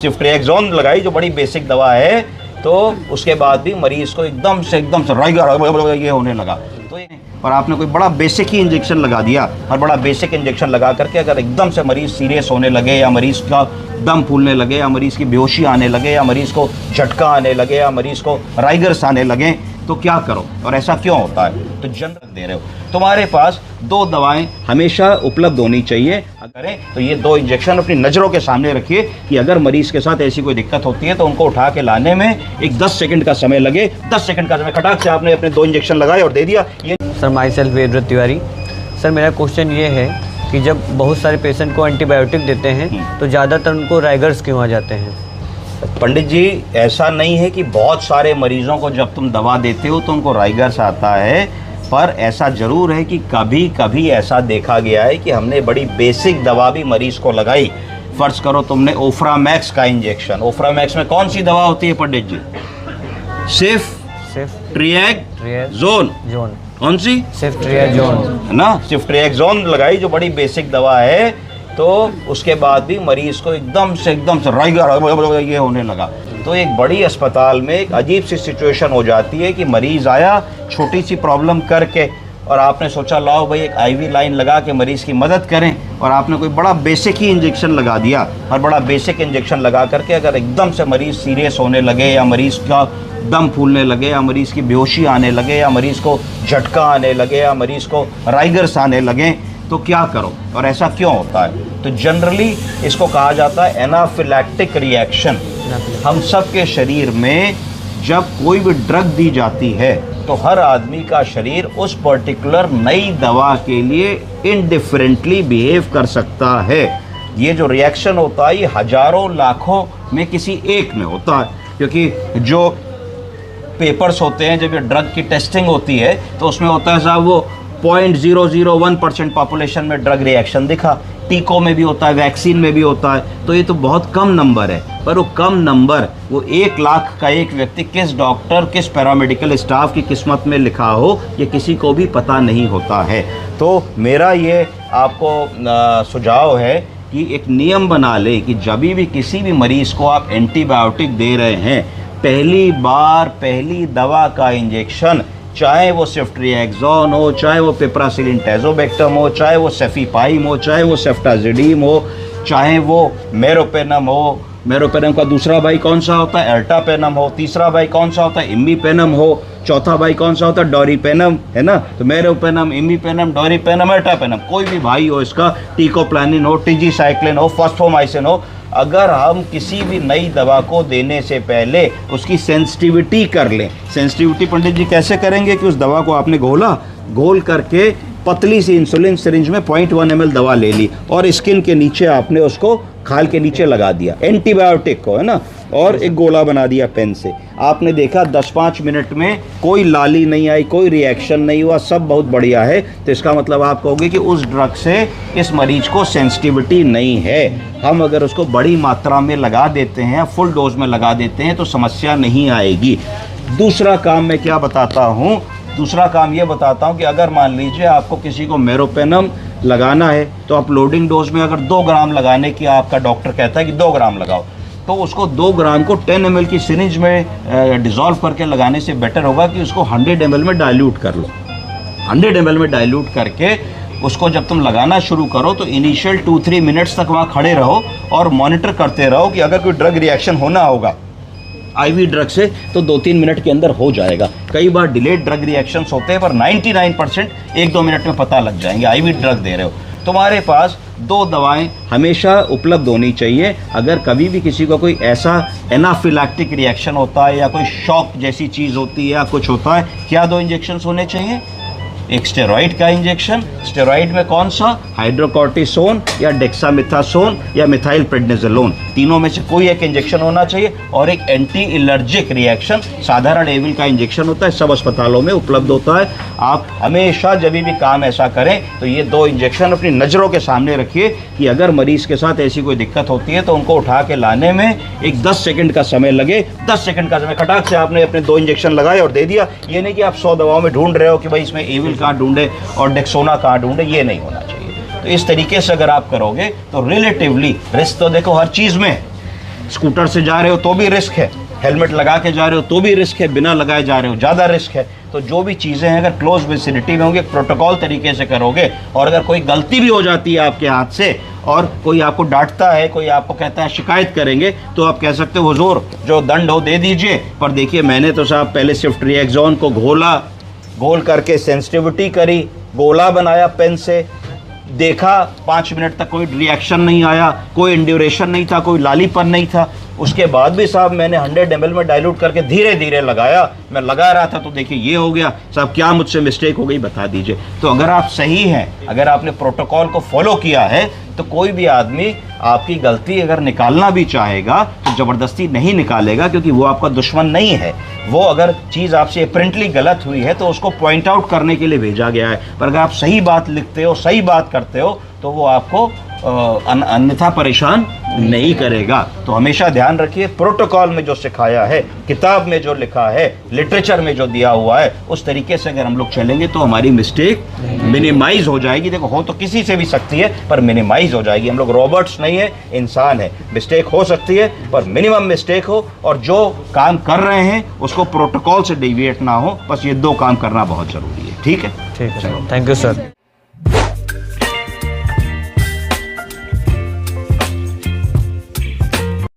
सिफ्ट्रिएक्सोन लगाई जो बड़ी बेसिक दवा है, तो उसके बाद भी मरीज को एकदम से राइगर ये होने लगा। तो पर आपने कोई बड़ा बेसिक ही इंजेक्शन लगा दिया, और बड़ा बेसिक इंजेक्शन लगा करके अगर एकदम से मरीज सीरियस होने लगे, या मरीज का दम फूलने लगे, या मरीज की बेहोशी आने लगे, या मरीज को झटका आने लगे, या मरीज को राइगर्स आने लगे, तो क्या करो और ऐसा क्यों होता है? तो जनरल दे रहे हो, तुम्हारे पास दो दवाएं हमेशा उपलब्ध होनी चाहिए। अगर तो ये दो इंजेक्शन अपनी नज़रों के सामने रखिए कि अगर मरीज के साथ ऐसी कोई दिक्कत होती है तो उनको उठा के लाने में एक 10 सेकंड का समय लगे। 10 सेकंड का समय खटाक से आपने अपने दो इंजेक्शन लगाए और दे दिया। ये sir my self Vedvrat Tiwari. Sir मेरा क्वेश्चन ये है कि जब बहुत सारे पेशेंट को एंटीबायोटिक देते हैं तो ज़्यादातर उनको राइगर्स क्यों आ जाते हैं? पंडित जी, ऐसा नहीं है कि बहुत सारे मरीजों को जब तुम दवा देते हो तो उनको राइगर्स आता है, पर ऐसा ज़रूर है कि कभी कभी ऐसा देखा गया है कि हमने बड़ी बेसिक दवा भी मरीज़ को लगाई। फ़र्ज़ करो तुमने ओफ्रामैक्स का इंजेक्शन, ओफ्रामैक्स में कौन सी दवा होती है पंडित जी? सिफ्ट्रिएक्सोन। कौन सी? सिफ्ट्रिएक्सोन है ना, सिफ्ट्रिएक्सोन लगाई जो बड़ी बेसिक दवा है, तो उसके बाद भी मरीज़ को एकदम से राइगर ये होने लगा। तो एक बड़ी अस्पताल में एक अजीब सी सिचुएशन हो जाती है कि मरीज़ आया छोटी सी प्रॉब्लम करके, और आपने सोचा लाओ भाई एक आईवी लाइन लगा के मरीज़ की मदद करें, और आपने कोई बड़ा बेसिक ही इंजेक्शन लगा दिया। और बड़ा बेसिक इंजेक्शन लगा करके अगर एकदम से मरीज़ सीरियस होने लगे, या मरीज़ का दम फूलने लगे, या मरीज़ की बेहोशी आने लगे, या मरीज़ को झटका आने लगे, या मरीज़ को राइगर्स आने लगे, तो क्या करो और ऐसा क्यों होता है? तो जनरली इसको कहा जाता है एनाफिलैक्टिक रिएक्शन। हम सब के शरीर में जब कोई भी ड्रग दी जाती है तो हर आदमी का शरीर उस पर्टिकुलर नई दवा के लिए इनडिफरेंटली बिहेव कर सकता है। ये जो रिएक्शन होता है ये हजारों लाखों में किसी एक में होता है, क्योंकि जो पेपर्स होते हैं जब ये ड्रग की टेस्टिंग होती है तो उसमें होता है साहब वो 0.001% पॉपुलेशन में ड्रग रिएक्शन दिखा। टीकों में भी होता है, वैक्सीन में भी होता है, तो ये तो बहुत कम नंबर है। पर वो कम नंबर वो 1 लाख का एक व्यक्ति किस डॉक्टर, किस पैरामेडिकल स्टाफ की किस्मत में लिखा हो, ये किसी को भी पता नहीं होता है। तो मेरा ये आपको सुझाव है कि एक नियम बना ले कि जब भी किसी भी मरीज़ को आप एंटीबायोटिक दे रहे हैं, पहली बार पहली दवा का इंजेक्शन, चाहे वो सिफ्ट्रिएक्सोन हो, चाहे वो पिप्रासिलिन टैज़ोबैक्टम हो, चाहे वो सेफीपाइम हो, चाहे वो सेफ्टाजिडीम हो, चाहे वो मेरोपेनम हो, मेरोपेनम का दूसरा भाई कौन सा होता है? एर्टापेनम हो, तीसरा भाई कौन सा होता है? इमीपेनम हो, चौथा भाई कौन सा होता है? डोरिपेनम, है ना। तो मेरोपेनम, इमीपेनम, डोरिपेनम, एर्टापेनम, कोई भी भाई हो इसका, टीकोप्लानिन हो, टीजीसाइक्लिन हो, फॉस्फोमाइसिन हो, अगर हम किसी भी नई दवा को देने से पहले उसकी सेंसिटिविटी कर लें। सेंसिटिविटी पंडित जी कैसे करेंगे कि उस दवा को आपने घोल करके पतली सी इंसुलिन सिरिंज में 0.1 ml दवा ले ली और स्किन के नीचे आपने उसको खाल के नीचे लगा दिया एंटीबायोटिक को, है ना, और एक गोला बना दिया पेन से। आपने देखा 10-5 मिनट में कोई लाली नहीं आई, कोई रिएक्शन नहीं हुआ, सब बहुत बढ़िया है, तो इसका मतलब आप कहोगे कि उस ड्रग से इस मरीज को सेंसिटिविटी नहीं है। हम अगर उसको बड़ी मात्रा में लगा देते हैं, फुल डोज में लगा देते हैं, तो समस्या नहीं आएगी। दूसरा काम मैं क्या बताता हूँ? दूसरा काम ये बताता हूँ कि अगर मान लीजिए आपको किसी को मेरोपेनम लगाना है, तो आप लोडिंग डोज में अगर 2 ग्राम लगाने की आपका डॉक्टर कहता है कि 2 ग्राम लगाओ, तो उसको 2 ग्राम को 10 ml की सिरिंज में डिज़ोल्व करके लगाने से बेटर होगा कि उसको 100 ml में डाइल्यूट कर लो। 100 ml में डाइल्यूट करके उसको जब तुम लगाना शुरू करो तो इनिशियल 2-3 मिनट्स तक वहाँ खड़े रहो और मॉनिटर करते रहो कि अगर कोई ड्रग रिएक्शन होना होगा आईवी ड्रग से तो 2-3 मिनट के अंदर हो जाएगा। कई बार डिलेड ड्रग रिएक्शंस होते हैं, पर 99% 1-2 मिनट में पता लग जाएंगे। आईवी ड्रग दे रहे हो, तुम्हारे पास 2 दवाएं हमेशा उपलब्ध होनी चाहिए। अगर कभी भी किसी को कोई ऐसा एनाफिलैक्टिक रिएक्शन होता है, या कोई शॉक जैसी चीज़ होती है, या कुछ होता है, क्या 2 इंजेक्शन होने चाहिए? एक स्टेरॉइड का इंजेक्शन, स्टेरॉइड में कौन सा? हाइड्रोकॉर्टिसोन या डेक्सामेथासोन या मिथाइल प्रेडनिसोलोन, तीनों में से कोई एक इंजेक्शन होना चाहिए। और एक एंटी एलर्जिक रिएक्शन, साधारण एविल का इंजेक्शन होता है, सब अस्पतालों में उपलब्ध होता है। आप हमेशा जब भी काम ऐसा करें तो ये 2 इंजेक्शन अपनी नज़रों के सामने रखिए कि अगर मरीज़ के साथ ऐसी कोई दिक्कत होती है तो उनको उठा के लाने में एक 10 सेकंड का समय लगे। 10 सेकंड का समय खटाक से आपने अपने 2 इंजेक्शन लगाए और दे दिया। ये नहीं कि आप 100 दवाओं में ढूंढ रहे हो कि भाई इसमें एविल कहाँ ढूंढे और डेक्सोना कहाँ ढूंढे, ये नहीं होना चाहिए। तो इस तरीके से अगर आप करोगे तो रिलेटिवली रिस्क तो देखो हर चीज़ में, स्कूटर से जा रहे हो तो भी रिस्क है, हेलमेट लगा के जा रहे हो तो भी रिस्क है, बिना लगाए जा रहे हो ज़्यादा रिस्क है। तो जो भी चीज़ें हैं अगर क्लोज विसिनिटी में होंगे, प्रोटोकॉल तरीके से करोगे, और अगर कोई गलती भी हो जाती है आपके हाथ से और कोई आपको डांटता है, कोई आपको कहता है शिकायत करेंगे, तो आप कह सकते हो हुजूर जो दंड हो दे दीजिए, पर देखिए मैंने तो साहब पहले स्विफ्ट रिएक्सॉन को घोल करके सेंसिटिविटी करी, गोला बनाया पेन से, देखा 5 मिनट तक कोई रिएक्शन नहीं आया, कोई इंड्यूरेशन नहीं था, कोई लालीपन नहीं था। उसके बाद भी साहब मैंने 100 ml में डाइल्यूट करके धीरे धीरे लगाया, मैं लगा रहा था तो देखिए ये हो गया। साहब क्या मुझसे मिस्टेक हो गई बता दीजिए। तो अगर आप सही हैं, अगर आपने प्रोटोकॉल को फॉलो किया है, तो कोई भी आदमी आपकी गलती अगर निकालना भी चाहेगा तो ज़बरदस्ती नहीं निकालेगा, क्योंकि वो आपका दुश्मन नहीं है। वो अगर चीज़ आपसे अप्रेंटली गलत हुई है तो उसको पॉइंट आउट करने के लिए भेजा गया है, पर अगर आप सही बात लिखते हो, सही बात करते हो, तो वो आपको अन्यथा परेशान नहीं करेगा। तो हमेशा ध्यान रखिए, प्रोटोकॉल में जो सिखाया है, किताब में जो लिखा है, लिटरेचर में जो दिया हुआ है, उस तरीके से अगर हम लोग चलेंगे तो हमारी मिस्टेक मिनिमाइज हो जाएगी। देखो हो तो किसी से भी सकती है, पर मिनिमाइज हो जाएगी। हम लोग रॉबोट्स नहीं है, इंसान है। मिस्टेक हो सकती है पर मिनिमम मिस्टेक हो, और जो काम कर रहे हैं उसको प्रोटोकॉल से डिविएट ना हो। बस ये 2 काम करना बहुत ज़रूरी है। ठीक है, ठीक है, थैंक यू सर।